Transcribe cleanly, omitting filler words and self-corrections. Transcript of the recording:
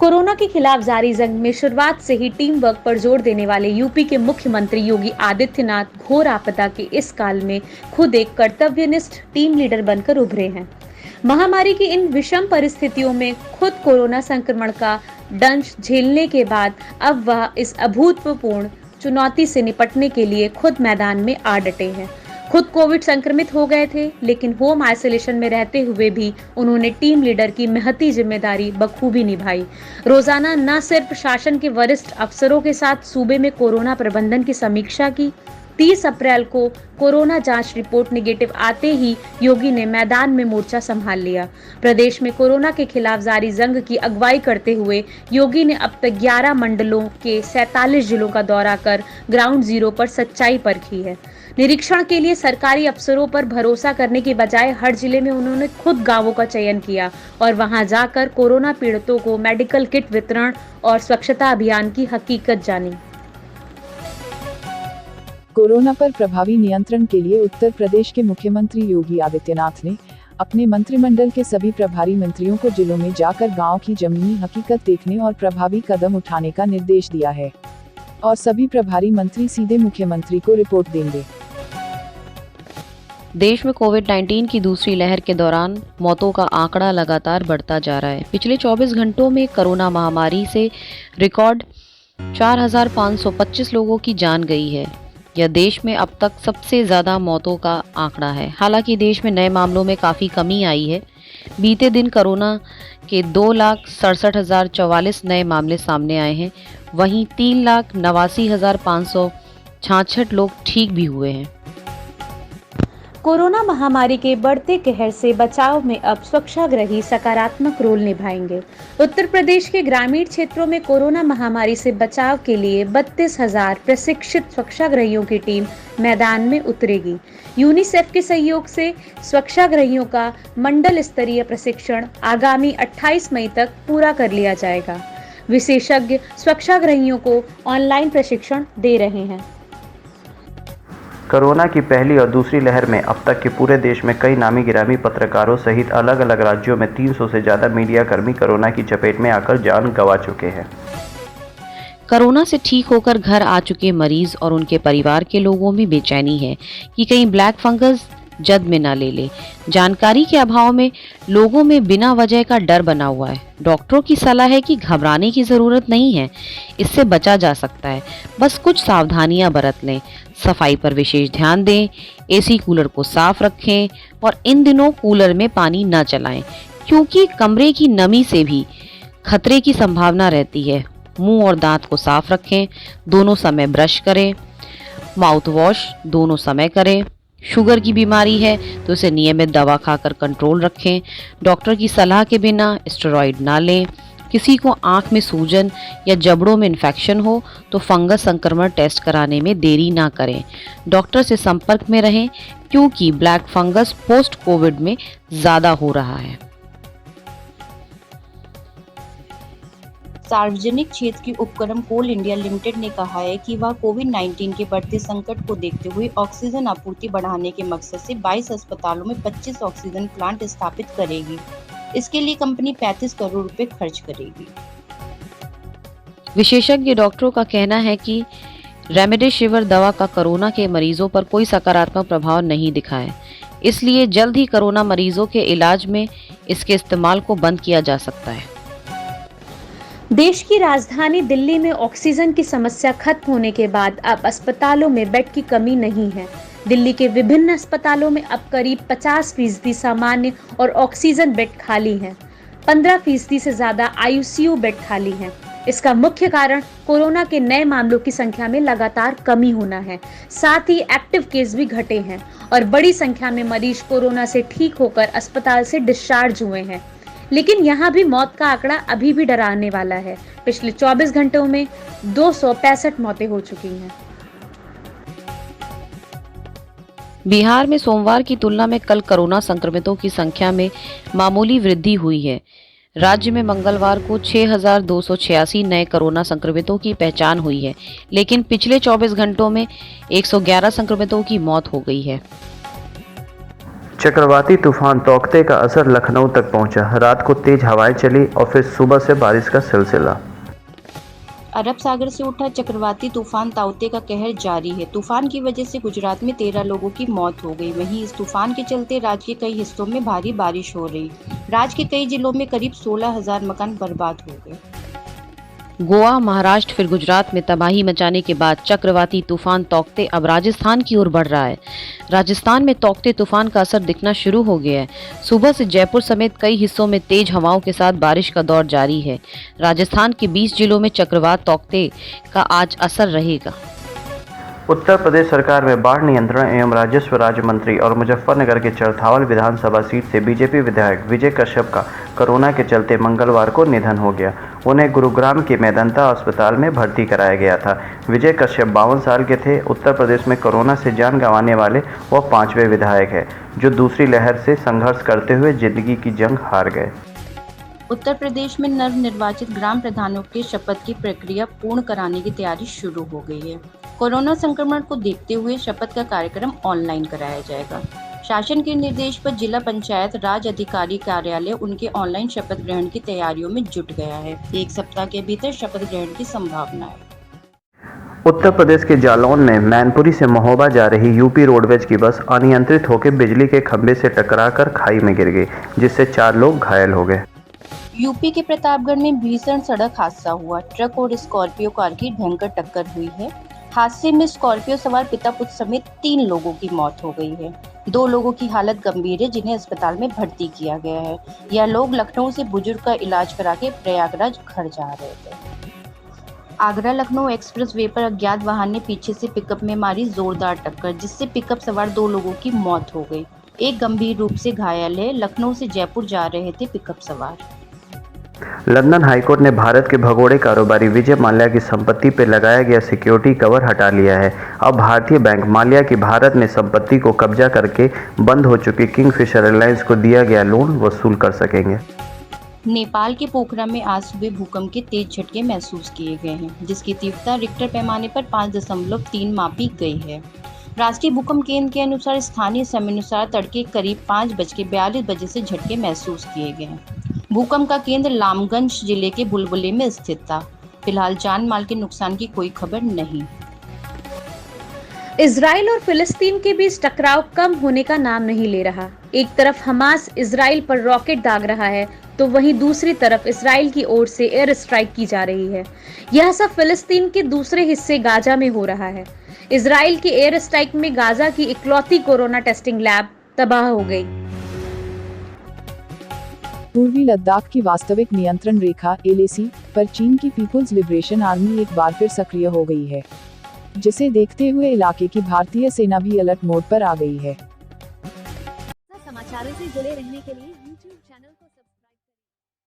Corona के खिलाफ जारी जंग में शुरुआत से ही टीम वर्क पर जोर देने वाले यूपी के मुख्यमंत्री योगी आदित्यनाथ घोर आपदा के इस काल में खुद एक कर्तव्यनिष्ठ टीम लीडर बनकर उभरे हैं। महामारी की इन विषम परिस्थितियों में खुद कोरोना संक्रमण का दंश झेलने के बाद अब वह इस अभूतपूर्व चुनौती से निपटने के लिए खुद मैदान में आ डटे हैं। खुद कोविड संक्रमित हो गए थे, लेकिन होम आइसोलेशन में रहते हुए भी उन्होंने टीम लीडर की महती जिम्मेदारी बखूबी निभाई। रोजाना न सिर्फ शासन के वरिष्ठ अफसरों के साथ सूबे में कोरोना प्रबंधन की समीक्षा की। 30 अप्रैल को कोरोना जांच रिपोर्ट नेगेटिव आते ही योगी ने मैदान में मोर्चा संभाल लिया। प्रदेश में कोरोना के खिलाफ जारी जंग की अगुवाई करते हुए योगी ने अब तक 11 मंडलों के 47 जिलों का दौरा कर ग्राउंड जीरो पर सच्चाई परखी है। निरीक्षण के लिए सरकारी अफसरों पर भरोसा करने की बजाय हर जिले में उन्होंने खुद गांवों का चयन किया और वहां जाकर कोरोना पीड़ितों को मेडिकल किट वितरण और स्वच्छता अभियान की हकीकत जानी। कोरोना पर प्रभावी नियंत्रण के लिए उत्तर प्रदेश के मुख्यमंत्री योगी आदित्यनाथ ने अपने मंत्रिमंडल के सभी प्रभारी मंत्रियों को जिलों में जाकर गांव की जमीनी हकीकत देखने और प्रभावी कदम उठाने का निर्देश दिया है और सभी प्रभारी मंत्री सीधे मुख्यमंत्री को रिपोर्ट देंगे। देश में कोविड-19 की दूसरी लहर के दौरान मौतों का आंकड़ा लगातार बढ़ता जा रहा है। पिछले 24 घंटों में कोरोना महामारी से रिकॉर्ड 4,525 लोगों की जान गई है। यह देश में अब तक सबसे ज़्यादा मौतों का आंकड़ा है। हालांकि देश में नए मामलों में काफ़ी कमी आई है। बीते दिन कोरोना के 2,67,044 नए मामले सामने आए हैं। वहीं 3,89,566 लोग ठीक भी हुए हैं। कोरोना महामारी के बढ़ते कहर से बचाव में अब स्वच्छाग्रही सकारात्मक रोल निभाएंगे। उत्तर प्रदेश के ग्रामीण क्षेत्रों में कोरोना महामारी से बचाव के लिए 32,000 प्रशिक्षित स्वच्छाग्रहियों की टीम मैदान में उतरेगी। यूनिसेफ के सहयोग से स्वच्छाग्रहियों का मंडल स्तरीय प्रशिक्षण आगामी 28 मई तक पूरा कर लिया जाएगा। विशेषज्ञ स्वच्छाग्रहियों को ऑनलाइन प्रशिक्षण दे रहे हैं। कोरोना की पहली और दूसरी लहर में अब तक के पूरे देश में कई नामी गिरामी पत्रकारों सहित अलग अलग राज्यों में 300 से ज़्यादा मीडिया कर्मी कोरोना की चपेट में आकर जान गंवा चुके हैं। कोरोना से ठीक होकर घर आ चुके मरीज और उनके परिवार के लोगों में बेचैनी है कि कहीं ब्लैक फंगस जद में न ले ले। जानकारी के अभाव में लोगों में बिना वजह का डर बना हुआ है। डॉक्टरों की सलाह है कि घबराने की ज़रूरत नहीं है, इससे बचा जा सकता है। बस कुछ सावधानियां बरत लें, सफाई पर विशेष ध्यान दें, एसी कूलर को साफ रखें और इन दिनों कूलर में पानी न चलाएं, क्योंकि कमरे की नमी से भी खतरे की संभावना रहती है। मुंह और दांत को साफ रखें, दोनों समय ब्रश करें, माउथ वॉश दोनों समय करें। शुगर की बीमारी है तो इसे नियमित दवा खाकर कंट्रोल रखें। डॉक्टर की सलाह के बिना स्टेरॉइड ना लें। किसी को आंख में सूजन या जबड़ों में इन्फेक्शन हो तो फंगस संक्रमण टेस्ट कराने में देरी ना करें। डॉक्टर से संपर्क में रहें, क्योंकि ब्लैक फंगस पोस्ट कोविड में ज़्यादा हो रहा है। सार्वजनिक क्षेत्र की उपक्रम कोल इंडिया लिमिटेड ने कहा है कि वह कोविड-19 के बढ़ते संकट को देखते हुए ऑक्सीजन आपूर्ति बढ़ाने के मकसद से 22 अस्पतालों में 25 ऑक्सीजन प्लांट स्थापित करेगी। इसके लिए कंपनी 35 करोड़ रुपए खर्च करेगी। विशेषज्ञ डॉक्टरों का कहना है कि रेमडेसिविर दवा का कोरोना के मरीजों पर कोई सकारात्मक प्रभाव नहीं दिखा है, इसलिए जल्द ही कोरोना मरीजों के इलाज में इसके इस्तेमाल को बंद किया जा सकता है। देश की राजधानी दिल्ली में ऑक्सीजन की समस्या खत्म होने के बाद अब अस्पतालों में बेड की कमी नहीं है। दिल्ली के विभिन्न अस्पतालों में अब करीब 50% सामान्य और ऑक्सीजन बेड खाली हैं। 15% से ज्यादा आईसीयू बेड खाली हैं। इसका मुख्य कारण कोरोना के नए मामलों की संख्या में लगातार कमी होना है। साथ ही एक्टिव केस भी घटे हैं और बड़ी संख्या में मरीज कोरोना से ठीक होकर अस्पताल से डिस्चार्ज हुए हैं। लेकिन यहाँ भी मौत का आंकड़ा अभी भी डराने वाला है। पिछले 24 घंटों में 265 मौतें हो चुकी हैं। बिहार में सोमवार की तुलना में कल कोरोना संक्रमितों की संख्या में मामूली वृद्धि हुई है। राज्य में मंगलवार को 6,286 नए कोरोना संक्रमितों की पहचान हुई है, लेकिन पिछले 24 घंटों में 111 संक्रमितों की मौत हो गई है। चक्रवाती तूफान तौकते का असर लखनऊ तक पहुंचा। रात को तेज हवाएं चली और फिर सुबह से बारिश का सिलसिला। अरब सागर से उठा चक्रवाती तूफान ताउते का कहर जारी है। तूफान की वजह से गुजरात में 13 लोगों की मौत हो गई। वहीं इस तूफान के चलते राज्य के कई हिस्सों में भारी बारिश हो रही। राज्य के कई जिलों में करीब 16,000 मकान बर्बाद हो गए। गोवा, महाराष्ट्र फिर गुजरात में तबाही मचाने के बाद चक्रवाती तूफान तौकते अब राजस्थान की ओर बढ़ रहा है। राजस्थान में तौकते तूफान का असर दिखना शुरू हो गया है। सुबह से जयपुर समेत कई हिस्सों में तेज हवाओं के साथ बारिश का दौर जारी है। राजस्थान के 20 जिलों में चक्रवात तौकते का आज असर रहेगा। उत्तर प्रदेश सरकार में बाढ़ नियंत्रण एवं राजस्व राज्य मंत्री और मुजफ्फरनगर के चरथावल विधानसभा सीट से बीजेपी विधायक विजय कश्यप का कोरोना के चलते मंगलवार को निधन हो गया। उन्हें गुरुग्राम के मेदांता अस्पताल में भर्ती कराया गया था। विजय कश्यप 52 साल के थे। उत्तर प्रदेश में कोरोना से जान गंवाने वाले वह 5वें विधायक है जो दूसरी लहर से संघर्ष करते हुए जिंदगी की जंग हार गए। उत्तर प्रदेश में नवनिर्वाचित ग्राम प्रधानों के शपथ की प्रक्रिया पूर्ण कराने की तैयारी शुरू हो गई है। कोरोना संक्रमण को देखते हुए शपथ का कार्यक्रम ऑनलाइन कराया जाएगा। शासन के निर्देश पर जिला पंचायत राज अधिकारी कार्यालय उनके ऑनलाइन शपथ ग्रहण की तैयारियों में जुट गया है। 1 सप्ताह के भीतर शपथ ग्रहण की संभावना है। उत्तर प्रदेश के जालौन में मैनपुरी से महोबा जा रही यूपी रोडवेज की बस अनियंत्रित होकर बिजली के खंभे से टकराकर खाई में गिर गई, जिससे 4 लोग घायल हो गए। यूपी के प्रतापगढ़ में भीषण सड़क हादसा हुआ। ट्रक और स्कॉर्पियो कार की भयंकर टक्कर हुई है। हादसे में स्कॉर्पियो सवार पिता पुत्र समेत 3 लोगों की मौत हो गई है। 2 लोगों की हालत गंभीर है, जिन्हें अस्पताल में भर्ती किया गया है। यह लोग लखनऊ से बुजुर्ग का इलाज करा के प्रयागराज घर जा रहे थे। आगरा लखनऊ एक्सप्रेस वे पर अज्ञात वाहन ने पीछे से पिकअप में मारी जोरदार टक्कर, जिससे पिकअप सवार 2 लोगों की मौत हो गई। एक गंभीर रूप से घायल है। लखनऊ से जयपुर जा रहे थे पिकअप सवार। लंदन हाईकोर्ट ने भारत के भगोड़े कारोबारी विजय माल्या की संपत्ति पर लगाया गया सिक्योरिटी कवर हटा लिया है। अब भारतीय बैंक माल्या की भारत में संपत्ति को कब्जा करके बंद हो चुकी किंगफिशर एयरलाइंस को दिया गया लोन वसूल कर सकेंगे। नेपाल के पोखरा में आज सुबह भूकंप के तेज झटके महसूस किए गए हैं, जिसकी तीव्रता रिक्टर पैमाने पर 5.3 मापी गई है। राष्ट्रीय भूकंप केंद्र के अनुसार स्थानीय समयानुसार तड़के करीब 5:42 से झटके महसूस किए गए हैं। भूकंप का केंद्र लामगंज जिले के बुलबुले में स्थित था। फिलहाल जान माल के नुकसान की कोई खबर नहीं। इजराइल और फिलिस्तीन के बीच टकराव कम होने का नाम नहीं ले रहा। एक तरफ हमास इजराइल पर रॉकेट दाग रहा है, तो वहीं दूसरी तरफ इजराइल की ओर से एयर स्ट्राइक की जा रही है। यह सब फिलिस्तीन के दूसरे हिस्से गाजा में हो रहा है। इजराइल की एयर स्ट्राइक में गाजा की इकलौती कोरोना टेस्टिंग लैब तबाह हो गई। पूर्वी लद्दाख की वास्तविक नियंत्रण रेखा LAC पर चीन की पीपुल्स लिबरेशन आर्मी एक बार फिर सक्रिय हो गई है, जिसे देखते हुए इलाके की भारतीय सेना भी अलर्ट मोड पर आ गई है। समाचारों से जुड़े रहने के लिए YouTube चैनल को